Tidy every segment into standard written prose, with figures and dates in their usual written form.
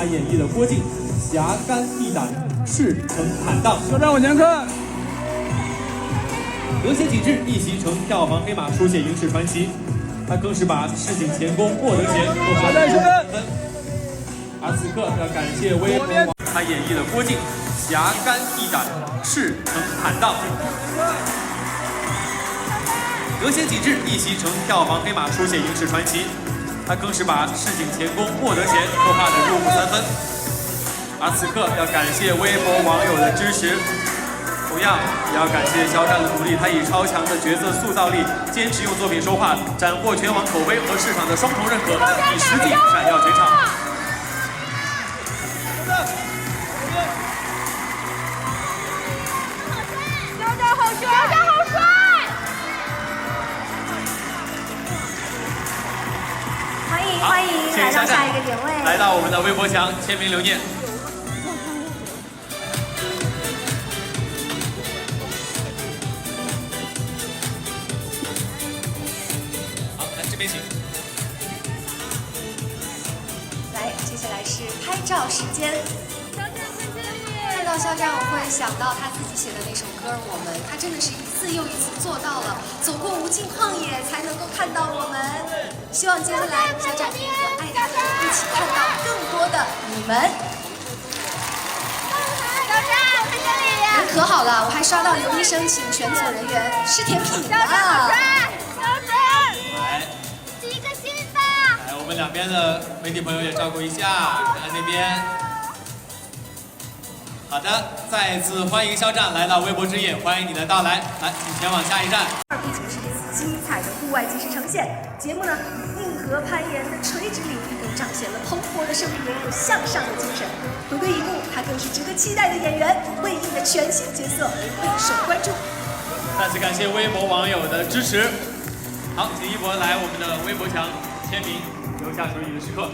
他演绎的郭靖侠肝义胆，赤诚坦荡。校长往前看。德贤景致一袭成票房黑马，书写影视传奇。他更是把市井前功莫得闲都花了6分。而此刻要感谢微博网，他演绎的郭靖侠肝义胆，赤诚坦荡。德贤景致一袭成票房黑马，书写影视传奇。他更是把市井前功莫得闲都画得入木3分。而此刻要感谢微博网友的支持。同样也要感谢肖战的努力，他以超强的角色塑造力，坚持用作品说话，斩获全网口碑和市场的双重认可，以实际闪耀全场。肖战好帅！肖战好帅！欢迎来到下一个点位，来到我们的微博墙签名留念。来，接下来是拍照时间。看到肖战，我会想到他自己写的那首歌《我们》，他真的是一次又一次做到了，走过无尽旷野才能够看到我们。希望接下来肖战可以和爱他的人一起看到更多的你们。肖战在这里。人可好了，我还刷到刘医生请全组人员吃甜品呢。肖战。我们两边的媒体朋友也照顾一下，看看那边。好的，再次欢迎肖战来到微博之夜，欢迎你的到来。来，请前往下一站。不仅是一次精彩的户外即时呈现，节目呢以硬核攀岩的垂直领域，更彰显了蓬勃的生命力和向上的精神。回归荧幕，他更是值得期待的演员，魏应的全新角色备受关注。再次感谢微博网友的支持。好，请一博来我们的微博墙签名。留下属于你的时刻。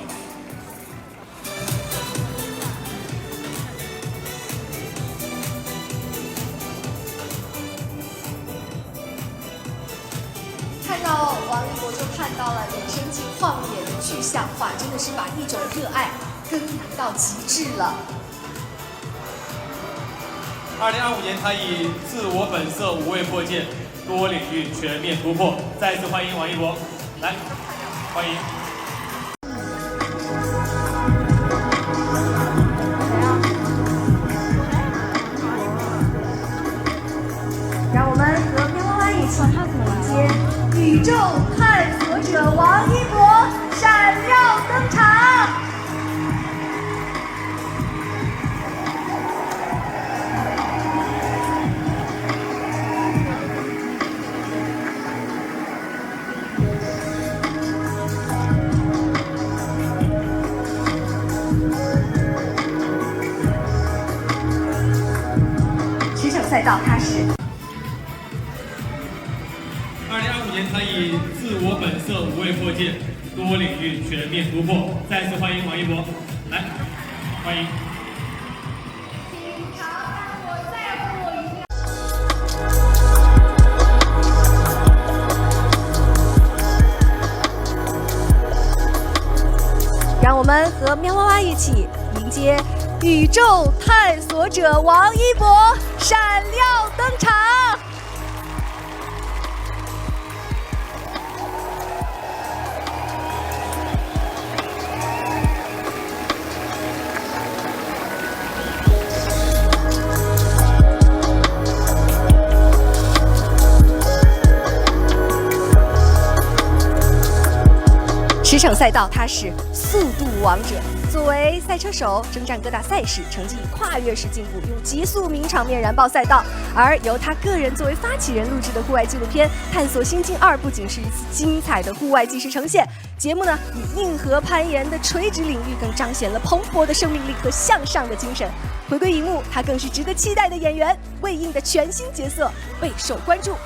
看到王一博就看到了人生进旷野的具象化，真的是把一种热爱耕耘到极致了。2025年，他以自我本色无畏破界，多领域全面突破。再次欢迎王一博，来，欢迎。让我们和喵娃娃一起迎接宇宙探索者王一博闪耀登场。驰骋赛道开始。2025年，他以自我本色无畏破界，多领域全面突破。再次欢迎王一博，来，欢迎。让我们和喵娃娃一起迎接宇宙探索者王一博闪耀登场。驰骋赛道，他是速度王者。作为赛车手，征战各大赛事，成绩以跨越式进步，用极速名场面燃爆赛道。而由他个人作为发起人录制的户外纪录片《探索心境2》，不仅是一次精彩的户外纪实呈现，节目呢以硬核攀岩的垂直领域，更彰显了蓬勃的生命力和向上的精神。回归荧幕，他更是值得期待的演员，魏应的全新角色备受关注。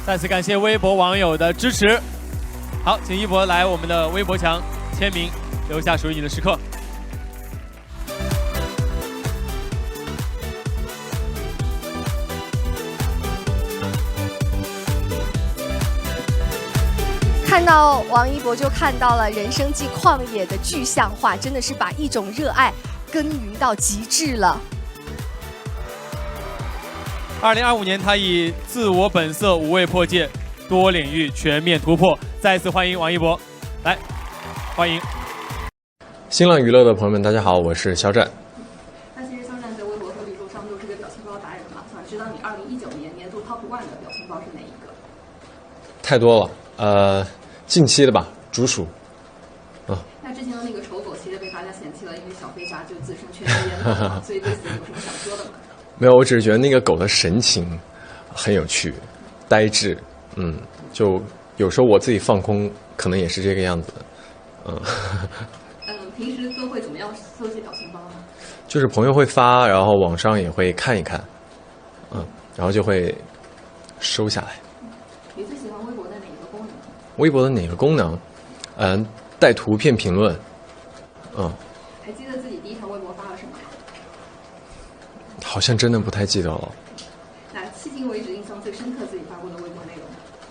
再次感谢微博网友的支持。好，请一博来我们的微博墙签名，留下属于你的时刻。看到王一博就看到了人生即旷野的具象化，真的是把一种热爱耕耘到极致了。2025年，他以自我本色无畏破界，多领域全面突破。再次欢迎王一博，来，欢迎。新浪娱乐的朋友们，大家好，我是肖战。那其实肖战在微博和绿洲上都是个表情包达人嘛，想知道你2019年年度 Top 1的表情包是哪一个？太多了，近期的吧，竹鼠。那之前的那个丑狗其实被大家嫌弃了，因为小飞侠就自称全是烟斗嘛，所以对此有什么想说的吗？没有，我只是觉得那个狗的神情很有趣，呆滞，就有时候我自己放空，可能也是这个样子的，平时都会怎么样搜集表情包呢？就是朋友会发，然后网上也会看一看，然后就会收下来。你最喜欢微博的哪一个功能？微博的哪个功能？带图片评论，还记得自己第一条微博发了什么吗？好像真的不太记得了。那迄今为止印象最深刻自己发过的微博内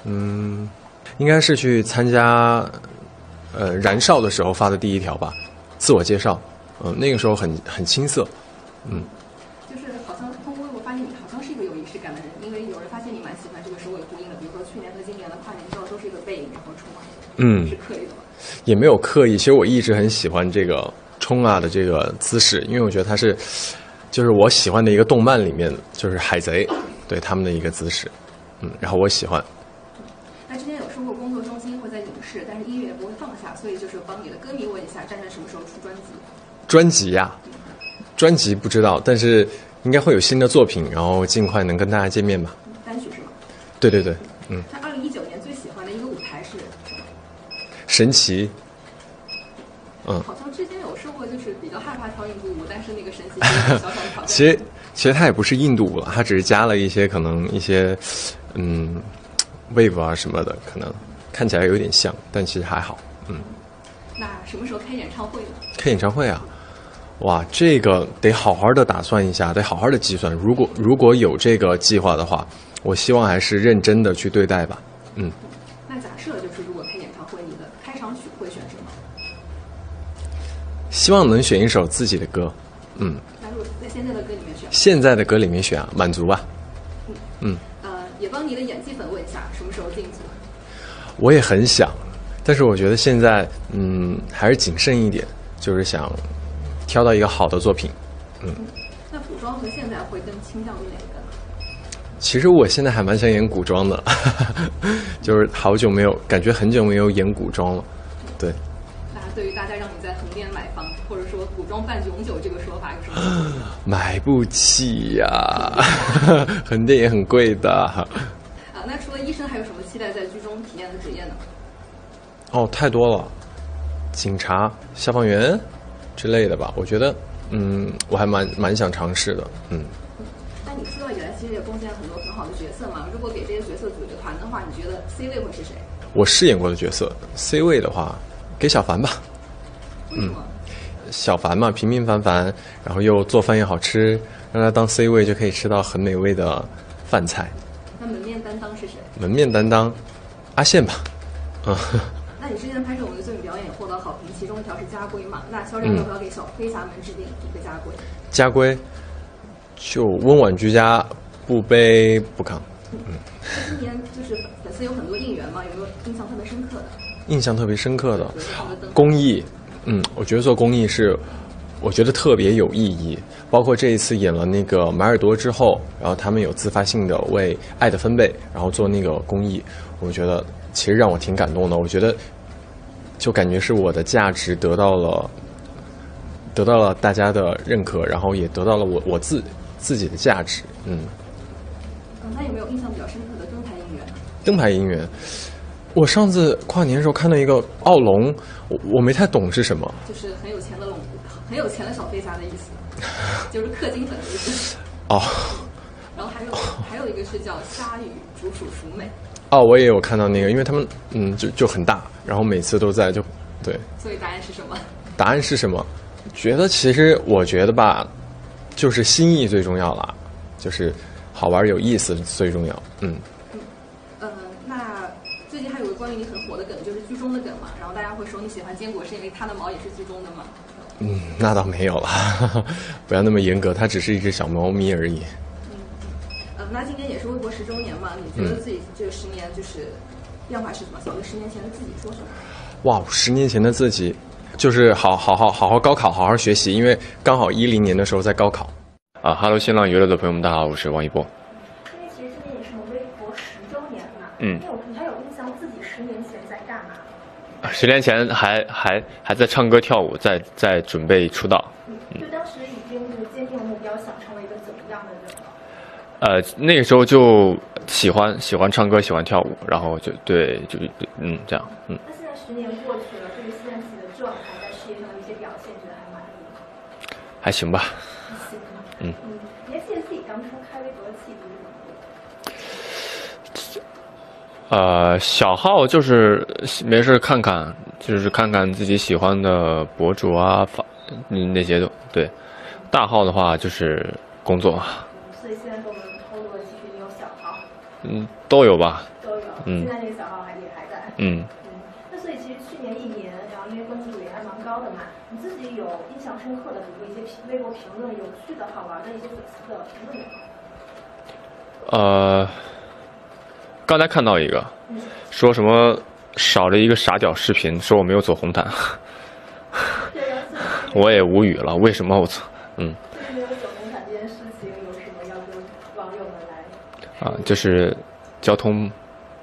容？应该是去参加燃烧的时候发的第一条吧，自我介绍，那个时候很青涩，就是好像通过微博发现你好像是一个有仪式感的人，因为有人发现你蛮喜欢这个首尾呼应的，比如说去年和今年的跨年照都是一个背影然后冲啊，是刻意的吗？也没有刻意，其实我一直很喜欢这个冲啊的这个姿势，因为我觉得它是就是我喜欢的一个动漫里面就是海贼对他们的一个姿势，然后我喜欢。那之前有说过工作重心会在影视，但是音乐也不会放下，所以就是帮你的歌迷问一下，战战什么时候出专辑？专辑呀，专辑不知道，但是应该会有新的作品，然后尽快能跟大家见面吧。单曲是吗？对，那2019年最喜欢的一个舞台是什么？神奇。好像之前有说过，就是比较害怕跳印度舞，但是那个神奇就是小小的挑战。其实它也不是印度舞了，它只是加了一些可能一些wave 啊什么的，可能看起来有点像，但其实还好。那什么时候开演唱会呢？开演唱会啊，哇，这个得好好的打算一下，得好好的计算。如果有这个计划的话，我希望还是认真的去对待吧。那假设就是如果开演唱会，你的开场曲会选什么？希望能选一首自己的歌。那如果在现在的歌里面选？现在的歌里面选啊，满足吧。也帮你的演技粉问一下，什么时候进组？我也很想，但是我觉得现在还是谨慎一点，就是想挑到一个好的作品。那古装和现代会更倾向于哪个呢？其实我现在还蛮想演古装的，就是感觉很久没有演古装了。对。那对于大家让你在横店买房，或者说古装半永久这个说法有什么？买不起呀，横店也很贵的。那除了医生，还有什么期待在剧中体验的职业呢？太多了，警察、消防员之类的吧。我觉得，我还蛮想尝试的。那你出道以来，其实也贡献了很多很好的角色嘛。如果给这些角色组一个团的话，你觉得 C 位会是谁？我饰演过的角色 C 位的话，给小凡吧。为什么？小凡嘛，平平凡凡，然后又做饭又好吃，让他当 C 位就可以吃到很美味的饭菜。那门面担当是谁？门面担当，阿宪吧。那你之前拍摄我们的作品表演也获得好评，其中一条是家规嘛？那肖战要不要给小飞侠们制定一个家规？家规就温婉居家，不卑不亢。今年就是粉丝有很多应援嘛，有没有印象特别深刻的？印象特别深刻的公益，我觉得做公益是，我觉得特别有意义。包括这一次演了那个马尔多之后，然后他们有自发性的为爱的分贝，然后做那个公益，我觉得其实让我挺感动的。我觉得就感觉是我的价值得到了大家的认可，然后也得到了我自己的价值。那有没有印象比较深刻的灯牌应援？灯牌应援，我上次跨年的时候看到一个奥龙，我没太懂是什么。就是很有钱的很有钱的小飞侠的意思，就是氪金粉的意思。然后还有一个是叫鲨鱼竹鼠鼠美。我也有看到那个，因为他们就很大，然后每次都在对。所以答案是什么？答案是什么？我觉得吧，就是心意最重要了，就是好玩有意思最重要。那最近还有个关于你很火的梗，就是欢坚果，是因为它的毛也是最终的吗？那倒没有了，不要那么严格，它只是一只小猫咪而已。那今年也是微博10周年嘛，你觉得自己这个10年就是变化是怎么？想对10年前的自己说什么？哇，10年前的自己，就是好好高考，好好学习，因为刚好10年的时候在高考。Hello， 新浪娱乐的朋友们，大家好，我是王一博。因为其实今年也是我们微博10周年嘛，你还有印象自己10年前在干嘛？10年前还在唱歌跳舞，在准备出道。就当时已经就是坚定了目标，想成为一个怎么样的人了？那个时候就喜欢唱歌，喜欢跳舞，然后就这样。那现在10年过去了，对于现在自己的状态，在事业上的一些表现，觉得还满意吗？还行吧。你还记得自己当初开微博的契机是什么？小号就是没事看看，就是看看自己喜欢的博主啊，那些都对。大号的话就是工作。所以现在跟我们透露的，其实你有小号。都有吧。都有。现在这个小号也还在。那所以其实去年1年，然后因为关注度也还蛮高的嘛，你自己有印象深刻的，比如说一些微博评论、有趣的好玩的一些粉丝的评论有吗？刚才看到一个，说什么少了一个傻屌视频，说我没有走红毯，我也无语了，为什么我操？没有走红毯这件事情有什么要跟网友们来？就是交通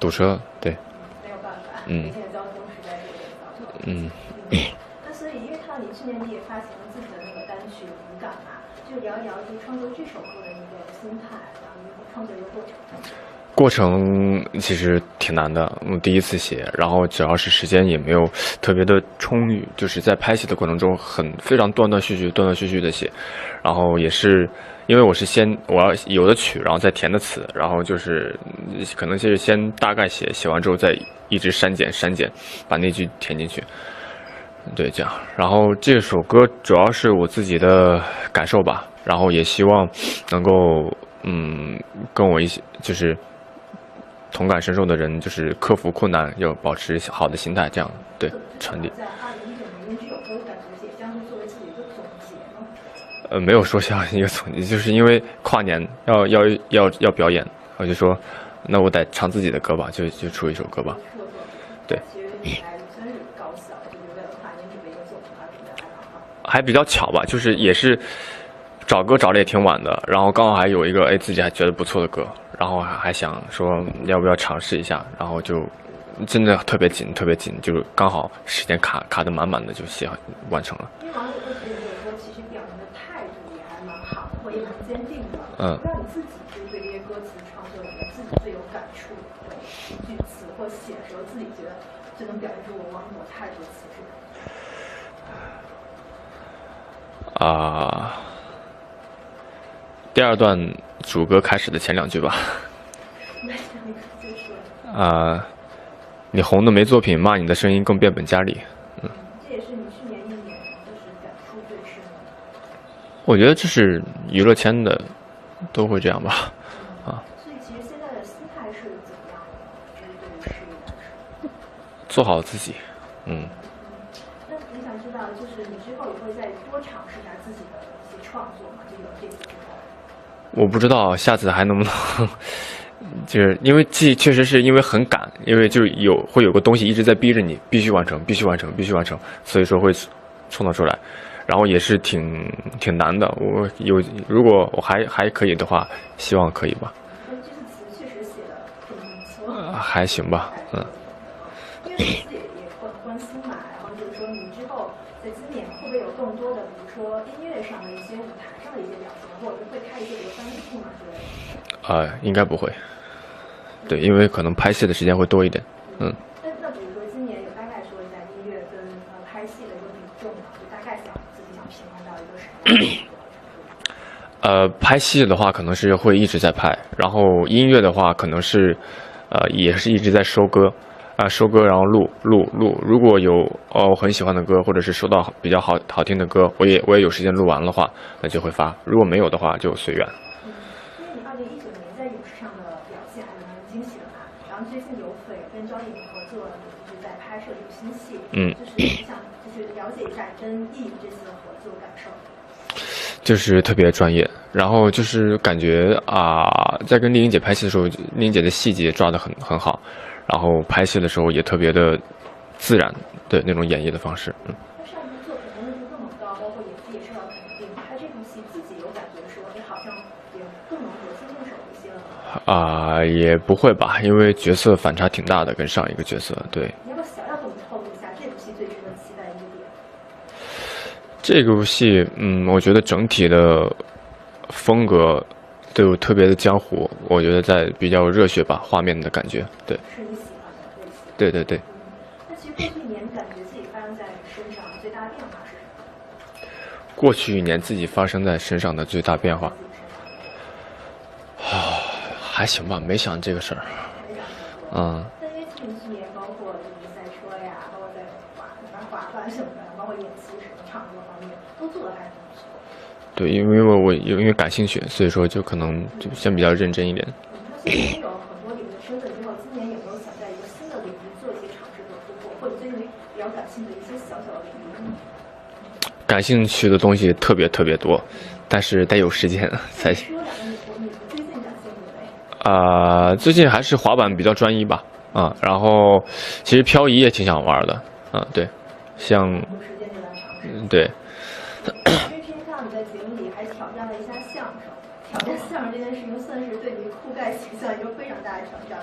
堵车，对。没有办法，每天的交通实在是有点糟糕。那所以，因为看到你去年底也发行了自己的那个单曲《无感》嘛，就聊一聊就创作这首歌的一个心态，然后一个创作一个过程。过程其实挺难的，我第一次写，然后主要是时间也没有特别的充裕，就是在拍戏的过程中非常断断续续的写，然后也是因为我要有的曲，然后再填的词，然后就是可能就是先大概写完之后再一直删减，把那句填进去，对，这样。然后这首歌主要是我自己的感受吧，然后也希望能够跟我一起就是同感深受的人，就是克服困难，要保持好的心态，这样对传递。在2019年这首歌感觉也将是作为自己一个总结吗？没有说像一个总结，就是因为跨年要表演，我就说，那我得唱自己的歌吧，就出一首歌吧。对。其实你还真是高效，就是为了跨年准备一个作品，还比较巧吧，就是也是找歌找的也挺晚的，然后刚好还有一个自己还觉得不错的歌，然后还想说要不要尝试一下，然后就真的特别紧，就刚好时间卡得满满的就完成了。因为网友会觉得你的歌其实表明的态度也还蛮好，或也蛮坚定的。不知道你自己就是对这些歌词创作里面自己最有感触的句词，或写的时候自己觉得最能表现出我网友态度的词是什么？第二段主歌开始的前2句吧。你红的没作品，骂你的声音更变本加厉。这也是你去年1年就是感触最深的。我觉得这是娱乐圈的都会这样吧。所以其实现在的心态是怎么样的？就是对于事业来说。做好自己。那你想知道，就是你之后也会再多尝试一下自己的一些创作吗？就有这次之后。我不知道下次还能不能，就是因为确实是因为很赶，因为就是会有个东西一直在逼着你必须完成，所以说会创造出来，然后也是挺难的。如果我还可以的话，希望可以吧。这次词确实写的很不错。还行吧，因为你自己也关心嘛，然后就是说你之后在今年会不会有更多的，比如说音乐上的一些舞台上的一些表现，或者是会开一些比如翻译嘛之类的？应该不会。对，因为可能拍戏的时间会多一点。那比如说今年有大概说一下音乐跟拍戏的一个比重嘛，就大概自己想平衡到一个什么样的拍戏的话可能是会一直在拍，然后音乐的话可能是也是一直在收歌。收歌然后录，如果有我很喜欢的歌，或者是收到比较好听的歌，我也有时间录完的话，那就会发；如果没有的话，就随缘。因为你2019年在影视上的表现还蛮惊喜的嘛，然后最近有翡跟张艺谋合作，一直在拍摄一部新戏，就是想跟易这次的合作感受？就是特别专业，然后就是感觉在跟丽颖姐拍戏的时候，丽颖姐的细节抓得很好，然后拍戏的时候也特别的自然，对那种演绎的方式。那上一部作品的认知这么高，包括演技也受到肯定，拍这部戏自己有感觉说，好像也更能得心应手一些了。也不会吧，因为角色反差挺大的，跟上一个角色。对。你要不小要给我们透露一下这部戏最值得期待的一个点？这部戏，我觉得整体的风格都有特别的江湖，我觉得在比较热血吧，画面的感觉，对。是你喜欢的类型。对对对。那其实过去一年感觉自己发生在身上最大的变化是什么？过去一年自己发生在身上的最大变化，还行吧，没想这个事儿。那因为去年包括赛车呀，包括在滑板什么的，包括演戏什么唱歌方面都做得还很不错。对，因为感兴趣，所以说就可能就先比较认真一点。那现在有很多领域的身份之后，今年有没有想在一个新的领域做一些尝试和突破，或者对于比较感兴趣的一些小小的领域？感兴趣的东西特别特别多，但是得有时间才。说两个你最近感兴趣的呗？最近还是滑板比较专一吧，然后其实漂移也挺想玩的，对，像，对。之前看到你在节目里还挑战了一下相声，挑战相声这件事情算是对你酷盖形象一个非常大的挑战。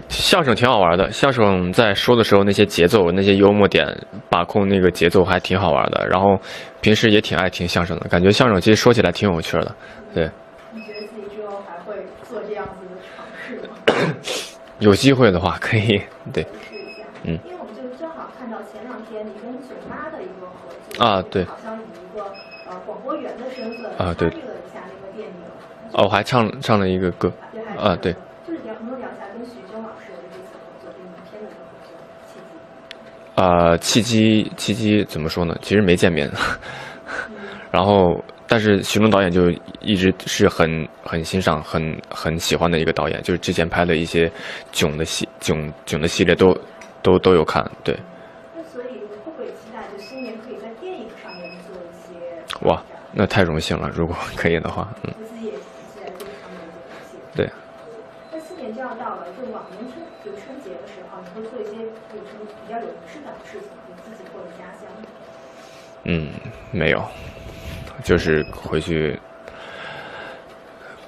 相声挺好玩的，相声在说的时候那些节奏、那些幽默点，把控那个节奏还挺好玩的。然后平时也挺爱听相声的，感觉相声其实说起来挺有趣的。对。你觉得自己之后还会做这样子的尝试吗？有机会的话可以，对。试一下。因为我们就正好看到前2天你跟囧妈的一个合作。对。好像以一个广播员的身份对。参与了一下那个电影。我还唱了一个歌。对。就是能不能聊一下跟徐峥老师的这次合作，跟影片的一个合作契机？契机怎么说呢？其实没见面，然后但是徐峥导演就一直是很欣赏、很喜欢的一个导演，就是之前拍的一些囧的系列都有看，对。那所以会不会期待就新年可以在电影上面做一些？哇，那太荣幸了！如果可以的话，自己也期待这个方面的东西。对。那新年就要到了，就往年春节的时候，你会做一些有什么比较有仪式感的事情，给自己或者家乡？没有，就是回去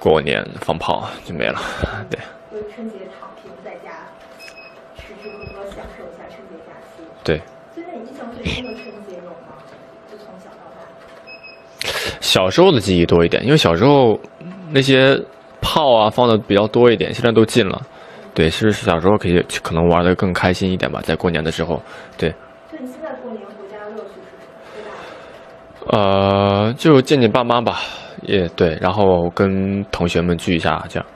过年放炮就没了，对。就春节躺平在家，吃吃喝喝，享受一下春节假期。对。所以在你印象最深的春节有吗？就从小到大。小时候的记忆多一点，因为小时候那些炮放的比较多一点，现在都禁了。对，是小时候可能玩的更开心一点吧，在过年的时候，对。就你现在过年回家乐趣是什么？最大的？就见见爸妈吧，也对，然后跟同学们聚一下这样。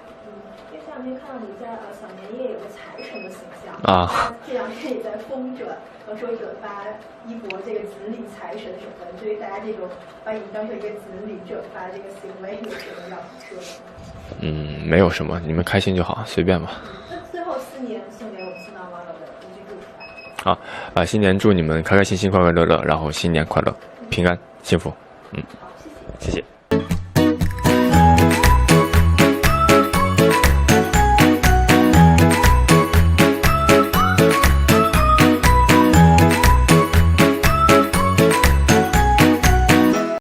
因为前2天看到你在小年夜有个财神的形象这2天也在疯转，说转发一博这个子女财神什么的，对于大家这种把你当成一个子女转发这个行为有什么要说的？没有什么，你们开心就好，随便吧。那最后新年送给我们新浪网友的一句祝福吧。好，新年祝你们开开心心、快快乐乐，然后新年快乐、平安、幸福。好，谢谢。谢谢。